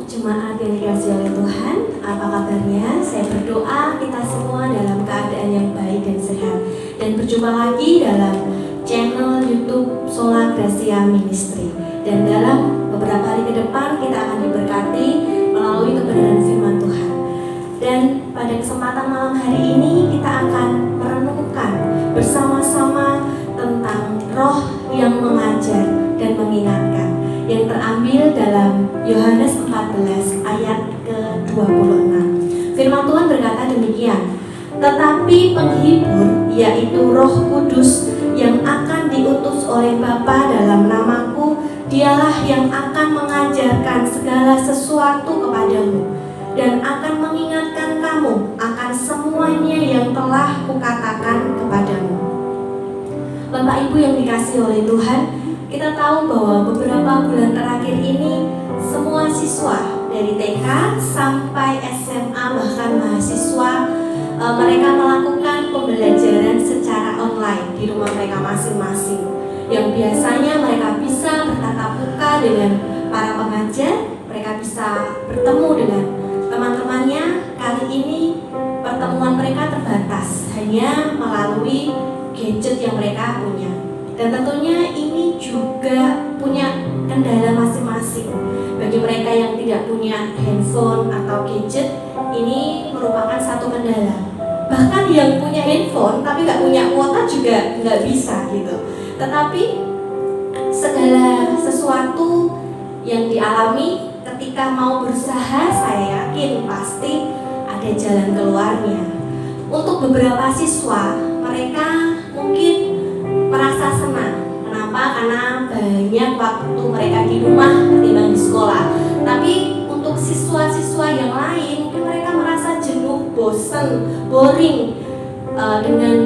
Jemaat yang dikasihi oleh Tuhan, apa kabarnya? Saya berdoa kita semua dalam keadaan yang baik dan sehat. Dan berjumpa lagi dalam channel YouTube Sola Gracia Ministry. Dan dalam beberapa hari ke depan kita akan diberkati melalui kebenaran firman Tuhan. Dan pada kesempatan malam hari ini kita akan merenungkan bersama-sama tentang roh yang mengajar dan mengingatkan, yang terambil dalam Yohanes 14 ayat ke-26. Firman Tuhan berkata demikian, tetapi penghibur, yaitu Roh Kudus yang akan diutus oleh Bapa dalam namaku, dialah yang akan mengajarkan segala sesuatu kepadamu dan akan mengingatkan kamu akan semuanya yang telah kukatakan kepadamu. Bapak Ibu yang dikasihi oleh Tuhan, kita tahu bahwa beberapa bulan terakhir ini semua siswa dari TK sampai SMA bahkan mahasiswa mereka melakukan pembelajaran secara online di rumah mereka masing-masing. Yang biasanya mereka bisa bertatap muka dengan para pengajar, mereka bisa bertemu dengan teman-temannya. Kali ini pertemuan mereka terbatas hanya melalui gadget yang mereka punya. Dan tentunya ini juga punya kendala masing-masing. Bagi mereka yang tidak punya handphone atau gadget, ini merupakan satu kendala. Bahkan yang punya handphone tapi nggak punya kuota juga nggak bisa gitu. Tetapi segala sesuatu yang dialami ketika mau berusaha, saya yakin pasti ada jalan keluarnya. Untuk beberapa siswa, mereka mungkin merasa senang. Kenapa? Karena banyak waktu mereka di rumah ketimbang di sekolah. Tapi untuk siswa-siswa yang lain, mungkin mereka merasa jenuh, bosan, boring dengan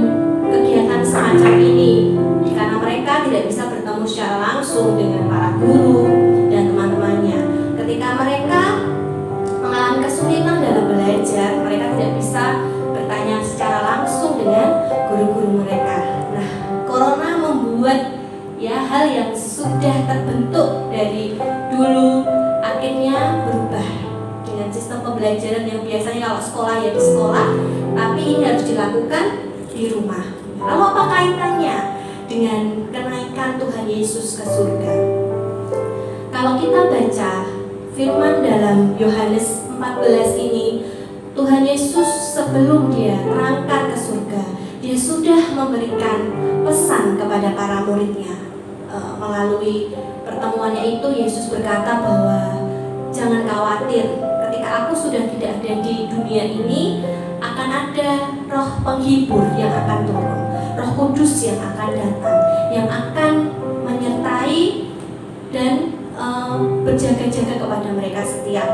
kegiatan semacam ini, karena mereka tidak bisa bertemu secara langsung dengan para guru dan teman-temannya. Ketika mereka mengalami kesulitan dalam belajar, mereka tidak bisa bertanya secara langsung dengan guru-guru mereka. Corona membuat hal yang sudah terbentuk dari dulu akhirnya berubah dengan sistem pembelajaran yang biasanya kalau sekolah ya di sekolah, tapi ini harus dilakukan di rumah. Lalu apa kaitannya dengan kenaikan Tuhan Yesus ke surga? Kalau kita baca firman dalam Yohanes 14 ini, Tuhan Yesus sebelum dia berangkat ke surga, dia sudah memberikan pesan kepada para muridnya. Melalui pertemuannya itu Yesus berkata bahwa jangan khawatir, ketika aku sudah tidak ada di dunia ini, akan ada roh penghibur yang akan turun, Roh Kudus yang akan datang, yang akan menyertai dan berjaga-jaga kepada mereka setiap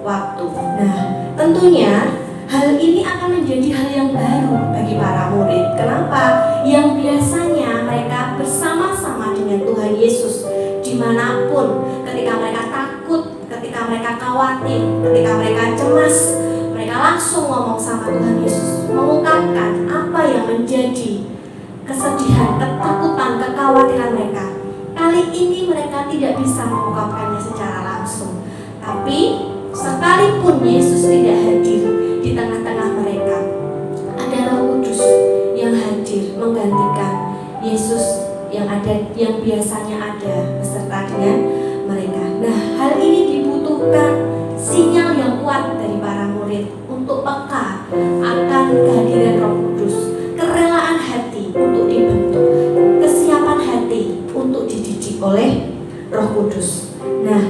waktu. Nah, tentunya hal ini akan menjadi hal yang baru bagi para murid. Kenapa? Yang biasanya mereka bersama-sama dengan Tuhan Yesus dimanapun, ketika mereka takut, ketika mereka khawatir, ketika mereka cemas, mereka langsung ngomong sama Tuhan Yesus, mengungkapkan apa yang menjadi kesedihan, ketakutan, kekhawatiran mereka. Kali ini mereka tidak bisa mengungkapkannya secara langsung, tapi sekalipun Yesus tidak hadir di tengah-tengah mereka, ada Roh Kudus yang hadir menggantikan Yesus yang biasanya ada beserta dengan mereka. Nah, hal ini dibutuhkan sinyal yang kuat dari para murid untuk peka akan kehadiran Roh Kudus, kerelaan hati untuk dibentuk, kesiapan hati untuk dididik oleh Roh Kudus. Nah,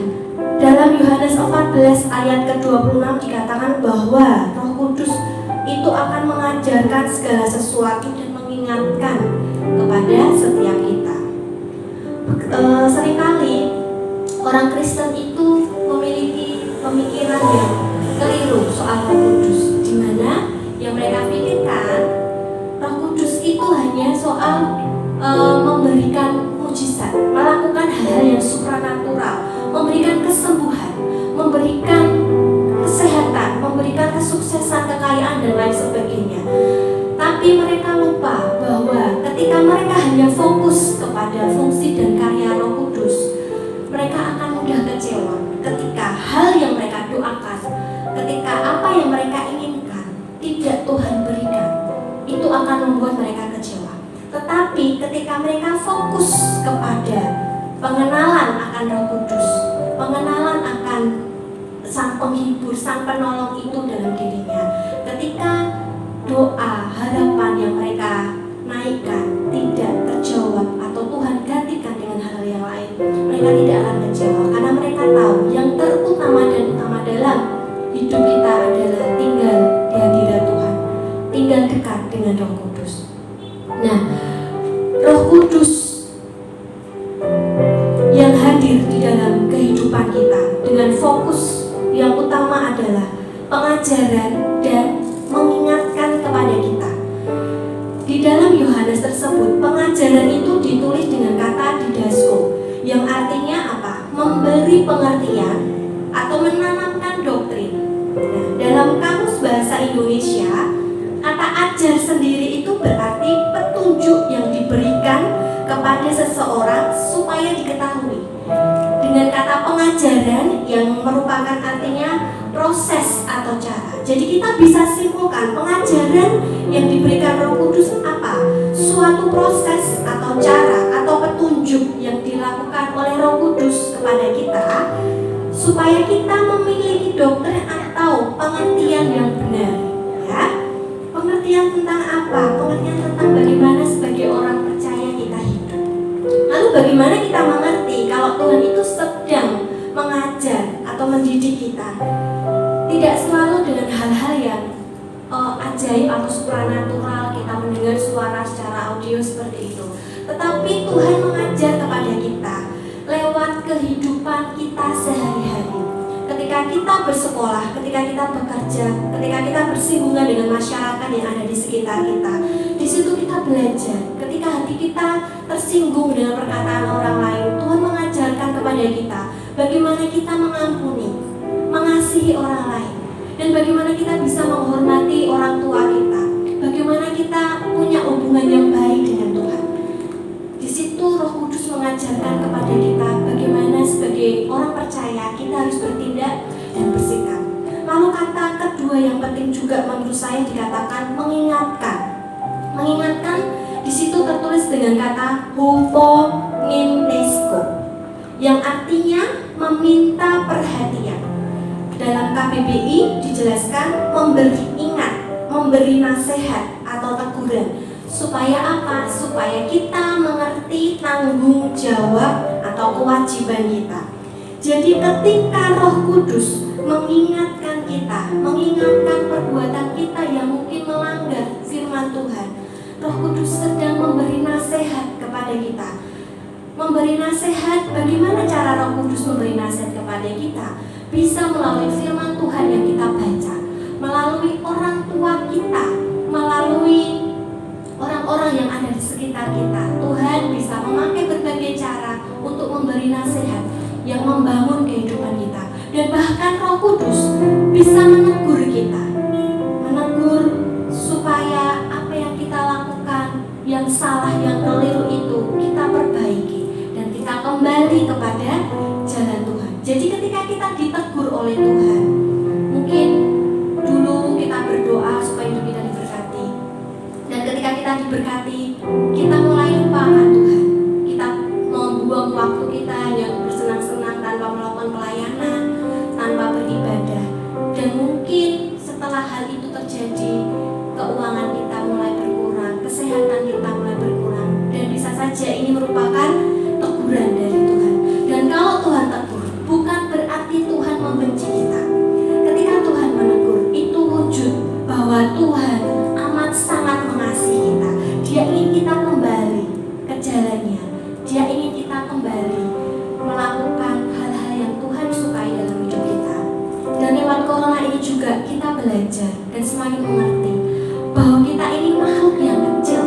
dalam Yohanes 14 ayat ke-26 dikatakan bahwa Roh Kudus itu akan mengajarkan segala sesuatu dan mengingatkan kepada setiap kita. Seringkali orang Kristen itu memiliki pemikiran yang keliru soal Roh Kudus, di mana yang mereka pikirkan Roh Kudus itu hanya soal memberikan mujizat, melakukan hal-hal yang supranatural, memberikan kesembuhan, memberikan kesehatan, memberikan kesuksesan, kekayaan, dan lain sebagainya. Tapi mereka lupa bahwa ketika mereka hanya fokus kepada fungsi dan karya Roh Kudus, mereka akan mudah kecewa ketika hal yang mereka akan membuat mereka kecewa. Tetapi ketika mereka fokus kepada pengenalan akan Roh Kudus, pengenalan akan Sang Penghibur, Sang Penolong itu dalam dirinya, ketika doa, harapan yang mereka naikkan tidak terjawab atau Tuhan gantikan dengan hal yang lain, mereka tidak akan kecewa karena mereka tahu yang terutama dan utama dalam hidup kita adalah tinggal di hadirat Tuhan, tinggal dekat dengan Roh Kudus. Nah, Roh Kudus yang hadir di dalam kehidupan kita dengan fokus yang utama adalah pengajaran dan mengingatkan kepada kita. Di dalam Yohanes tersebut, pengajaran itu ditulis dengan kata didasko, yang artinya apa? Memberi pengertian atau menanamkan doktrin. Nah, dalam kamus bahasa Indonesia, kata ajar sendiri itu berarti petunjuk yang diberikan kepada seseorang supaya diketahui. Dengan kata pengajaran yang merupakan artinya proses atau cara. Jadi kita bisa simpulkan pengajaran yang diberikan Roh Kudus apa? Suatu proses atau cara atau petunjuk yang dilakukan oleh Roh Kudus kepada kita supaya kita memiliki doktrin atau pengertian yang benar, ya. Pengertian tentang apa? Pengertian tentang bagaimana sebagai orang percaya kita hidup. Lalu bagaimana kita mengerti kalau Tuhan itu sedang mengajar atau mendidik kita? Tidak selalu dengan hal-hal yang ajaib atau supranatural, kita mendengar suara secara audio seperti itu. Tetapi Tuhan mengajar kepada kita lewat kehidupan kita sehari-hari. Ketika kita bersekolah, ketika kita bekerja, ketika kita bersinggungan dengan masyarakat yang ada di sekitar kita, di situ kita belajar. Ketika hati kita tersinggung dengan perkataan orang lain, Tuhan mengajarkan kepada kita bagaimana kita mengampuni, mengasihi orang lain, dan bagaimana kita bisa menghormati orang tua kita, bagaimana kita punya hubungan yang baik dengan Tuhan. Di situ Roh Kudus mengajarkan kepada kita bagaimana sebagai orang percaya kita harus bertindak dan bersikap. Lalu kata kedua yang penting juga menurut saya dikatakan mengingatkan. Mengingatkan di situ tertulis dengan kata hupomimnesko, yang artinya meminta perhatian. Dalam KBBI dijelaskan memberi ingat, memberi nasihat atau teguran. Supaya apa? Supaya kita mengerti tanggung jawab atau kewajiban kita. Jadi ketika Roh Kudus mengingatkan kita, mengingatkan perbuatan kita yang mungkin melanggar firman Tuhan, Roh Kudus sedang memberi nasihat kepada kita. Memberi nasihat, bagaimana cara Roh Kudus memberi nasihat kepada kita? Bisa melalui firman Tuhan yang kita baca, melalui orang tua kita, melalui orang-orang yang ada di sekitar kita. Tuhan bisa memakai berbagai cara untuk memberi nasihat yang membangun kehidupan kita. Dan bahkan Roh Kudus bisa menegur kita, menegur supaya apa yang kita lakukan yang salah, yang keliru itu kita perbaiki dan kita kembali kepada jalan Tuhan. Jadi ketika kita ditegur oleh Tuhan, mungkin dulu kita berdoa supaya hidup kita diberkati, dan ketika kita diberkati, kita mulai lupakan Tuhan. Kita membuang waktu kita yang bersenang-senang tanpa melakukan pelayanan, tanpa beribadah. Dan mungkin setelah hal itu terjadi, keuangan kita mulai berkurang, kesehatan kita mulai berkurang, dan bisa saja ini merupakan teguran dari Tuhan. Dan kalau Tuhan tegur, bukan berarti Tuhan membenci kita. Ketika Tuhan menegur, itu wujud bahwa Tuhan amat sangat mengasihi kita. Dia ingin kita kembali ke jalannya. Dia ingin kita kembali melakukan hal-hal yang Tuhan sukai dalam hidup kita. Dan lewat corona ini juga kita belajar dan semakin mengerti bahwa kita ini makhluk yang kecil.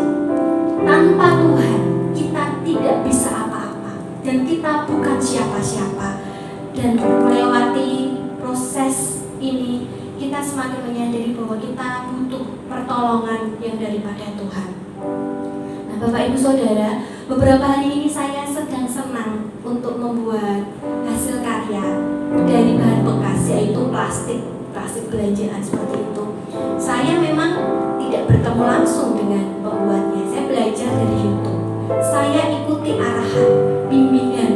Tanpa Tuhan kita tidak bisa apa-apa, dan kita bukan siapa-siapa. Dan melewati proses ini, kita semakin menyadari bahwa kita butuh pertolongan yang daripada Tuhan. Nah, Bapak Ibu Saudara, beberapa hari ini saya sedang senang untuk membuat hasil karya dari bahan bekas, yaitu plastik belanjaan seperti itu. Saya memang tidak bertemu langsung dengan mengikuti arahan, bimbingan.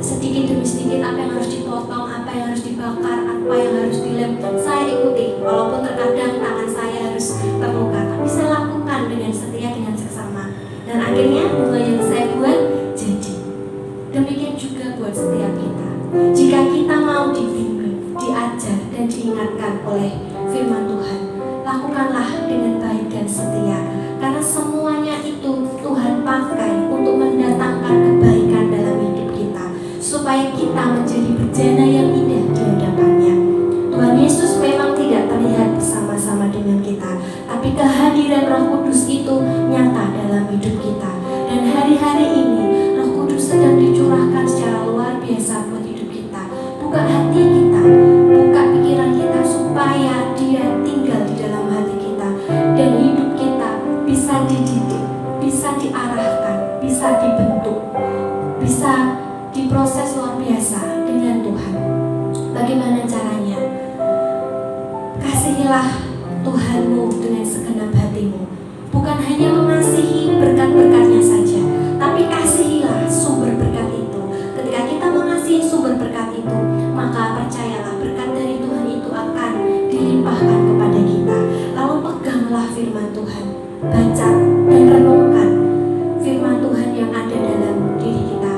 Sedikit demi sedikit apa yang harus dipotong, apa yang harus dibakar, apa yang harus dilem, saya ikuti. Walaupun terkadang tangan saya harus terluka, tapi saya lakukan dengan setia, dengan seksama. Dan akhirnya bunga yang saya buat jadi. Demikian juga buat setiap kita. Jika kita mau dibimbing, diajar, dan diingatkan oleh firman Tuhan, lakukanlah dengan baik dan setia. Karena semuanya itu Tuhan pakai untuk mendatangkan kebaikan dalam hidup kita, supaya kita menjadi bejana yang indah di hadapannya. Tuhan Yesus memang tidak terlihat bersama-sama dengan kita, tapi kehadiran Roh Kudus itu nyata dalam hidup kita. Dan hari-hari ini Roh Kudus sedang dicurahkan secara luar biasa buat hidup kita. Buka hati kita, buka pikiran kita, supaya Dia tinggal di dalam hati kita, dan hidup kita bisa dididik, bisa diarahkan, bisa dibentuk, bisa diproses luar biasa dengan Tuhan. Bagaimana caranya? Kasihilah Tuhanmu dengan segenap hatimu. Bukan hanya mengasihi berkat-berkatnya saja, tapi kasihilah sumber berkat itu. Ketika kita mengasihi sumber berkat itu, maka percayalah berkat dari Tuhan itu akan dilimpahkan kepada kita. Lalu peganglah firman Tuhan, baca dan renungkan firman Tuhan yang ada dalam diri kita.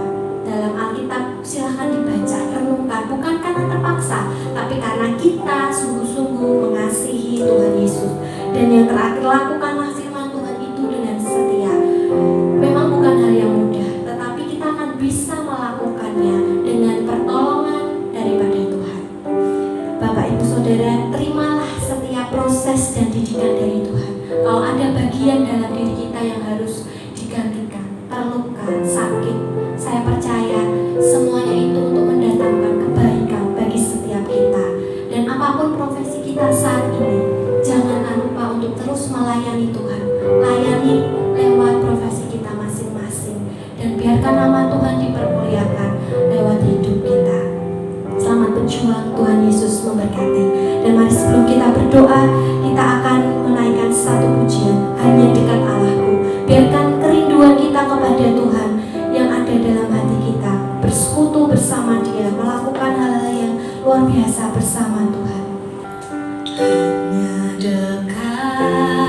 Dalam Alkitab silahkan dibaca, renungkan, bukan karena terpaksa, tapi karena kita sungguh-sungguh mengasihi Tuhan Yesus. Dan yang terakhir, lakukanlah firman Tuhan itu dengan setia. Memang bukan hal yang mudah, tetapi kita akan bisa melakukannya dengan pertolongan daripada Tuhan. Bapak Ibu Saudara, terimalah setiap proses dan didikan dari Tuhan. Kalau ada bagian dalam diri kita yang harus digantikan, terluka, sakit, saya percaya semuanya itu untuk mendatangkan kebaikan bagi setiap kita. Dan apapun profesi kita saat ini, janganlah lupa untuk terus melayani Tuhan. Layani lewat profesi kita masing-masing, dan biarkan nama Tuhan dipermuliakan lewat hidup kita. Selamat berjuang, Tuhan Yesus memberkati. Dan mari sebelum kita berdoa, kita akan menaikkan satu pujian, Hanya Dekat Allahku. Biarkan kerinduan kita kepada Tuhan yang ada dalam hati kita, bersekutu bersama Dia, melakukan hal-hal yang luar biasa bersama Tuhan. Hanya dekat